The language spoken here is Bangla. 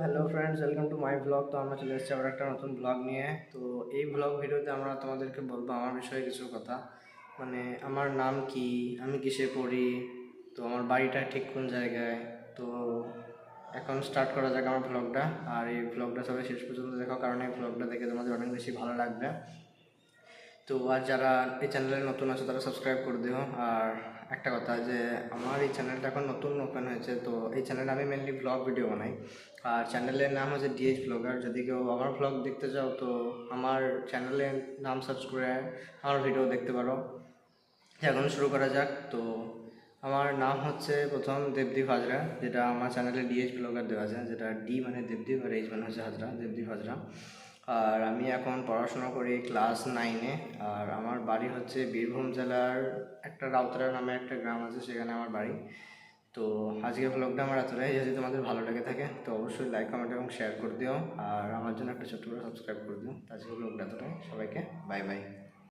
Hello friends, welcome to my blog. তো আমরা চলে এসেছি আবার একটা নতুন ব্লগ নিয়ে। তো এই ব্লগ ভিডিওতে আমরা তোমাদেরকে বলবো আমার বিষয়ে কিছু কথা, মানে আমার নাম কি, আমি কিসে পড়ি, তো আমার বাড়িটা ঠিক কোন জায়গায়। তো এখন স্টার্ট করা যাক আমার ব্লগটা। আর এই ব্লগটা সবাই শেষ পর্যন্ত দেখো, কারণ এই ব্লগটা দেখে তোমাদের অনেক বেশি ভালো লাগবে। তো আর যারা এই চ্যানেলে নতুন আছে তারা সাবস্ক্রাইব করে দিও। আর একটা কথা, যে আমার এই চ্যানেলটা এখন নতুন ওপেন হয়েছে, তো এই চ্যানেলে আমি মেনলি ব্লগ ভিডিও বানাই। আর চ্যানেলের নাম হচ্ছে ডিএইচ ব্লগার। যদি কেউ আমার ব্লগ দেখতে চাও তো আমার চ্যানেলের নাম সার্চ করে আমার ভিডিও দেখতে পারো। এখন শুরু করা যাক। তো আমার নাম হচ্ছে প্রথম দেবদীপ হাজরা, যেটা আমার চ্যানেলে ডিএইচ ব্লগার দেওয়া আছে, যেটা ডি মানে দেবদীপ আর এইচ মানে হচ্ছে হাজরা, দেবদীপ হাজরা। আর আমি এখন পড়াশোনা করি ক্লাস 9-এ। আর আমার বাড়ি হচ্ছে বীরভূম জেলার একটা রাউতরা নামে একটা গ্রাম আছে, সেখানে আমার বাড়ি। তো আজকের ব্লগটা আমার এতটাই। যদি তোমাদের ভালো লেগে থাকে তো অবশ্যই লাইক, কমেন্ট এবং শেয়ার করে দিও। আর আমার জন্য একটা ছোট্ট করে সাবস্ক্রাইব করে দিও। আজকের ব্লগটা এতটাই। সবাইকে বাই বাই।